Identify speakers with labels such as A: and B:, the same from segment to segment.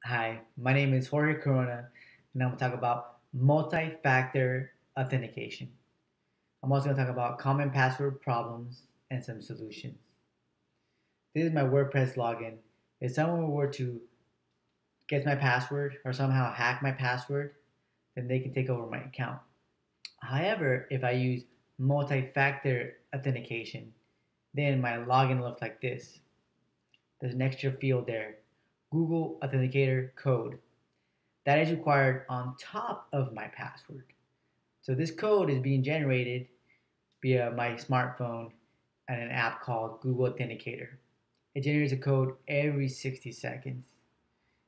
A: Hi, my name is Jorge Corona, and I'm going to talk about multi-factor authentication. I'm also going to talk about common password problems and some solutions. This is my WordPress login. If someone were to get my password or somehow hack my password, then they can take over my account. However, if I use multi-factor authentication, then my login looks like this. There's an extra field there, Google Authenticator code. That is required on top of my password. So this code is being generated via my smartphone and an app called Google Authenticator. It generates a code every 60 seconds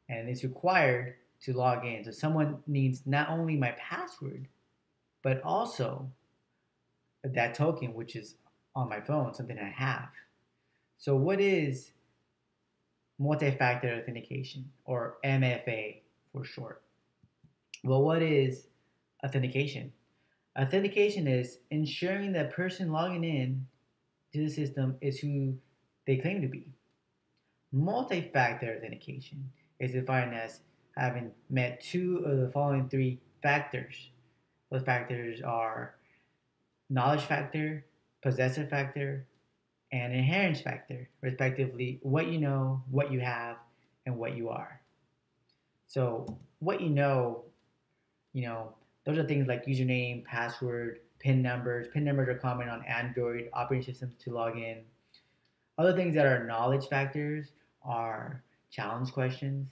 A: and it's required to log in. So someone needs not only my password, but also that token, which is on my phone, something I have. So what is multi-factor authentication, or MFA for short? Well, what is authentication? Authentication is ensuring that person logging in to the system is who they claim to be. Multi-factor authentication is defined as having met two of the following three factors. Those factors are knowledge factor, possessor factor, and inheritance factor, respectively, what you know, what you have, and what you are. So, what you know, those are things like username, password, PIN numbers. PIN numbers are common on Android operating systems to log in. Other things that are knowledge factors are challenge questions,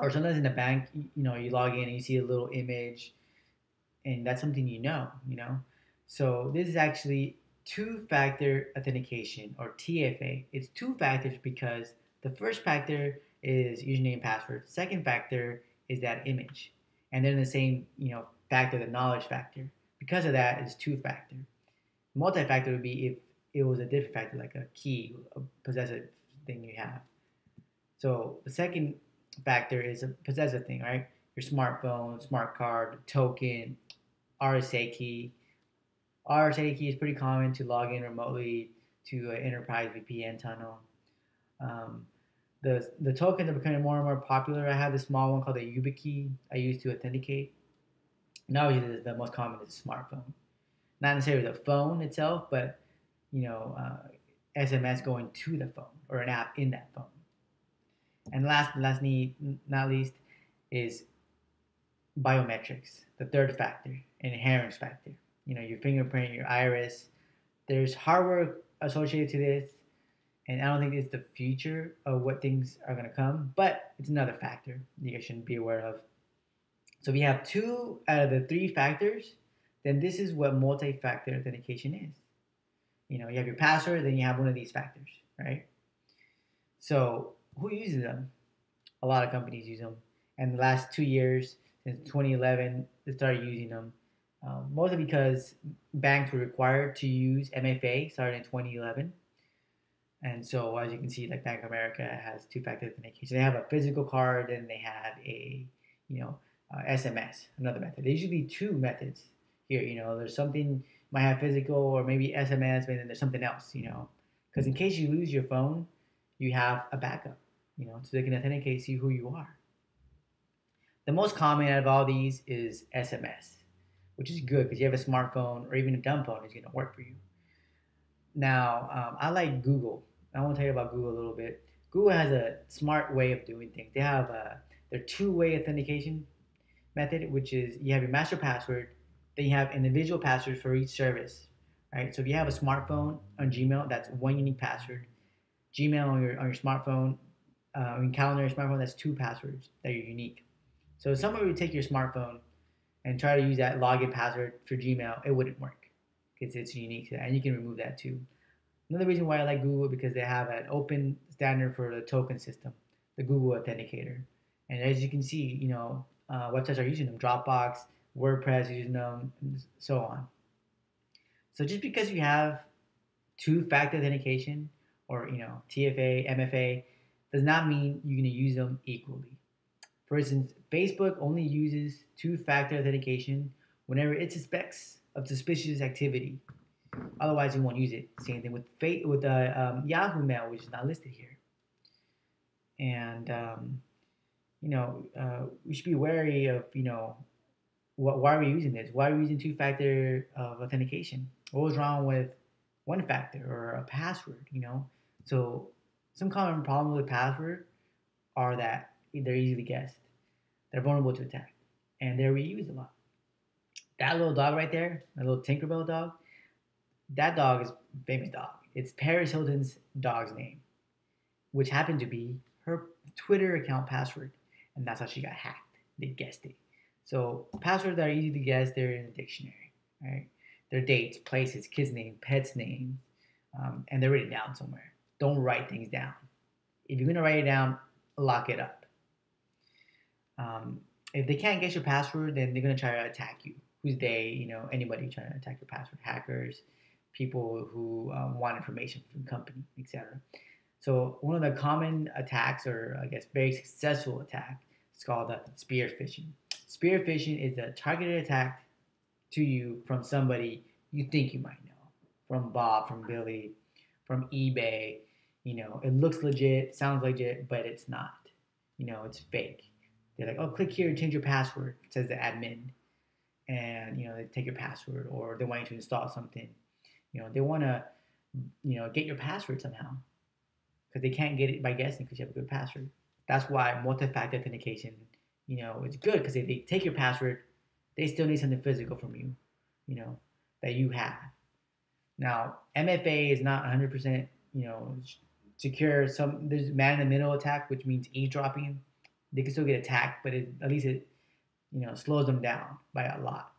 A: or sometimes in the bank, you log in and you see a little image, and that's something you know. So this is actually two-factor authentication, or TFA. It's two factors because the first factor is username and password. Second factor is that image, and then the same factor, the knowledge factor. Because of that, it's two-factor. Multi-factor would be if it was a different factor, like a key, a possessive thing you have. So the second factor is a possessive thing, right? Your smartphone, smart card, token, RSA key. RSA key is pretty common to log in remotely to an enterprise VPN tunnel. Um, the tokens are becoming more and more popular. I have this small one called the YubiKey I use to authenticate. And obviously, the most common is a smartphone. Not necessarily the phone itself, but you know, uh, SMS going to the phone or an app in that phone. And last but not least, is biometrics, the third factor, inheritance factor. Your fingerprint, your iris. There's hardware associated to this, and I don't think it's the future of what things are going to come, but it's another factor you guys should be aware of. So if you have two out of the three factors, then this is what multi-factor authentication is. You have your password, then you have one of these factors, right? So who uses them? A lot of companies use them. And the last 2 years, since 2011, they started using them. Mostly because banks were required to use MFA starting in 2011. And so, as you can see, like Bank of America has two-factor authentication. They have a physical card, and they have a, SMS, another method. There's usually two methods here. There's something you might have physical or maybe SMS, but then there's something else. Because in case you lose your phone, you have a backup. So they can authenticate, see who you are. The most common out of all these is SMS, which is good because you have a smartphone or even a dumb phone is going to work for you. Now, I like Google. I want to tell you about Google a little bit. Google has a smart way of doing things. They have their two-way authentication method, which is you have your master password, then you have individual passwords for each service. Right? So if you have a smartphone on Gmail, that's one unique password. Gmail on your smartphone, in calendar on your smartphone, that's two passwords that are unique. So if someone would take your smartphone and try to use that login password for Gmail, it wouldn't work because it's unique to that, and you can remove that too. Another reason why I like Google is because they have an open standard for the token system, the Google Authenticator, and as you can see, websites are using them. Dropbox, WordPress using them, and so on. So just because you have two-factor authentication or TFA, MFA, does not mean you're going to use them equally. For instance, Facebook only uses two-factor authentication whenever it suspects of suspicious activity. Otherwise, you won't use it. Same thing with Yahoo Mail, which is not listed here. And we should be wary of, why are we using this? Why are we using two-factor of authentication? What was wrong with one factor or a password? So some common problems with password are that they're easily guessed, they're vulnerable to attack, and they're reused a lot. That little dog right there, a little Tinkerbell dog, that dog is a famous dog. It's Paris Hilton's dog's name, which happened to be her Twitter account password, and that's how she got hacked. They guessed it. So passwords that are easy to guess, they're in a dictionary, right? They're dates, places, kids' name, pets' names, and they're written down somewhere. Don't write things down. If you're gonna write it down, lock it up. Um, if they can't guess your password, then they're gonna try to attack you. Who's they? Anybody trying to attack your password? Hackers, people who want information from the company, etc. So one of the common attacks, or I guess very successful attack, is called the spear phishing. Spear phishing is a targeted attack to you from somebody you think you might know, from Bob, from Billy, from eBay. It looks legit, sounds legit, but it's not. It's fake. They're like, oh, click here to change your password, says the admin, and they take your password, or they want you to install something. They want to, get your password somehow, because they can't get it by guessing because you have a good password. That's why multi-factor authentication, it's good, because if they take your password, they still need something physical from you, that you have. Now, MFA is not 100%, secure. There's man in the middle attack, which means eavesdropping. They can still get attacked, but at least it, slows them down by a lot.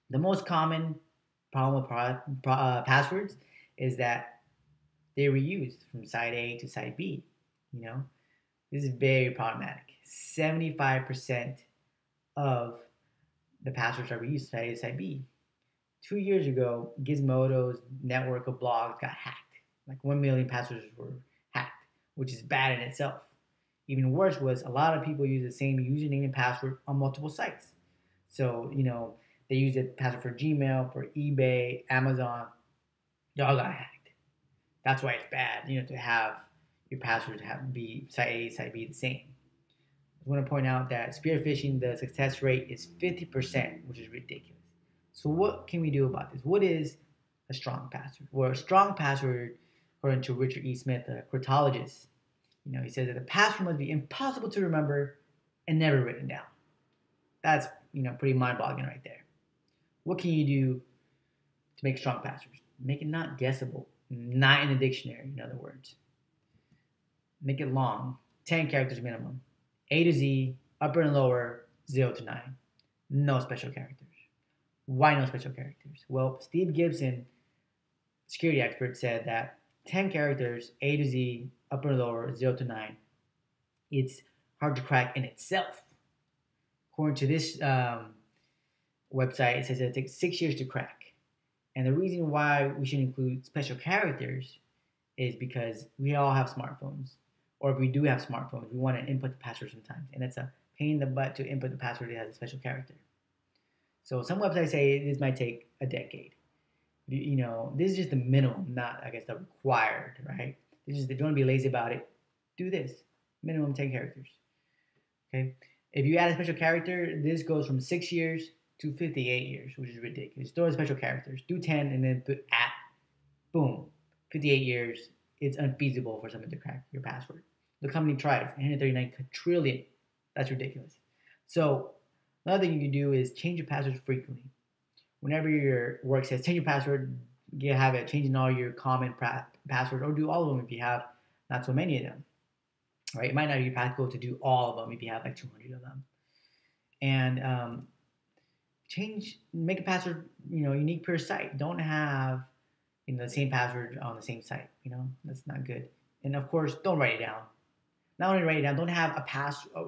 A: The most common problem with passwords is that they were used from side A to side B. This is very problematic. 75% of the passwords are reused side A to side B. 2 years ago, Gizmodo's network of blogs got hacked. Like 1 million passwords were hacked, which is bad in itself. Even worse was a lot of people use the same username and password on multiple sites. So, they use the password for Gmail, for eBay, Amazon. They all got hacked. That's why it's bad, to have your passwords be site A, site B the same. I want to point out that spear phishing, the success rate is 50%, which is ridiculous. So what can we do about this? What is a strong password? Well, a strong password, according to Richard E. Smith, a cryptologist, he says that the password must be impossible to remember and never written down. That's, pretty mind-boggling right there. What can you do to make strong passwords? Make it not guessable, not in the dictionary, in other words. Make it long, 10 characters minimum. A to Z, upper and lower, 0 to 9. No special characters. Why no special characters? Well, Steve Gibson, security expert, said that 10 characters, A to Z, upper and lower, 0 to 9, it's hard to crack in itself. According to this website, it says that it takes 6 years to crack. And the reason why we should include special characters is because we all have smartphones. Or if we do have smartphones, we want to input the password sometimes. And it's a pain in the butt to input the password that has a special character. So some websites say this might take a decade. This is just the minimum, not, I guess, the required, right? This is, if you want to be lazy about it, do this. Minimum 10 characters. Okay? If you add a special character, this goes from 6 years to 58 years, which is ridiculous. Throw in special characters. Do 10 and then put at. Boom. 58 years. It's unfeasible for someone to crack your password. The company tried. 139 trillion. That's ridiculous. So another thing you can do is change your passwords frequently. Whenever your work says change your password, you have it changing all your common passwords, or do all of them if you have not so many of them. Right? It might not be practical to do all of them if you have like 200 of them. And make a password, unique per site. Don't have the same password on the same site. That's not good. And of course, don't write it down. Not only write it down, don't have a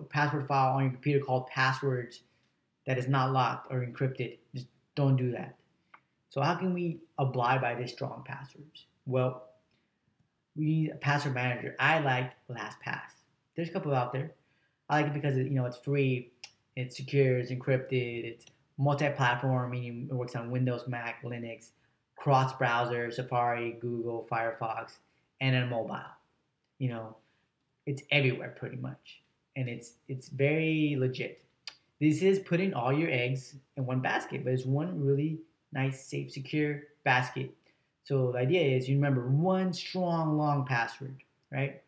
A: password file on your computer called passwords that is not locked or encrypted. Just don't do that. So how can we abide by this strong passwords? Well, we need a password manager. I like LastPass. There's a couple out there. I like it because it's free, it's secure, it's encrypted, it's multi-platform, meaning it works on Windows, Mac, Linux, cross-browser, Safari, Google, Firefox, and on mobile. It's everywhere pretty much. and it's very legit. This is putting all your eggs in one basket, but it's one really nice, safe, secure basket. So the idea is you remember one strong, long password, right?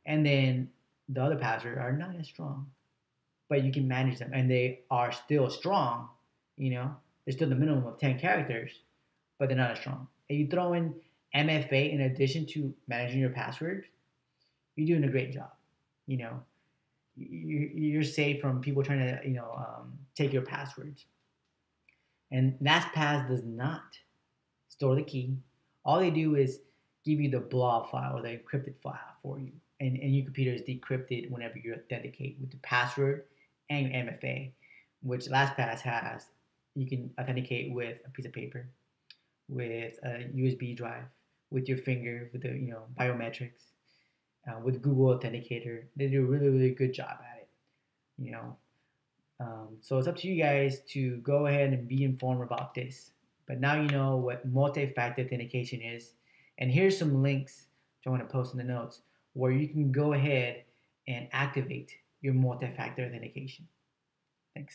A: And then the other passwords are not as strong, but you can manage them, and they are still strong. You know, they're still the minimum of 10 characters, but they're not as strong. And you throw in MFA in addition to managing your passwords, you're doing a great job. You know, you're safe from people trying to take your passwords. And LastPass does not store the key. All they do is give you the blob file or the encrypted file for you. And your computer is decrypted whenever you authenticate with the password and your MFA, which LastPass has. You can authenticate with a piece of paper, with a USB drive, with your finger, with the biometrics, with Google Authenticator. They do a really really good job at it. You know, so it's up to you guys to go ahead and be informed about this. But now you know what multi-factor authentication is. And here's some links which I want to post in the notes where you can go ahead and activate your multi-factor authentication. Thanks.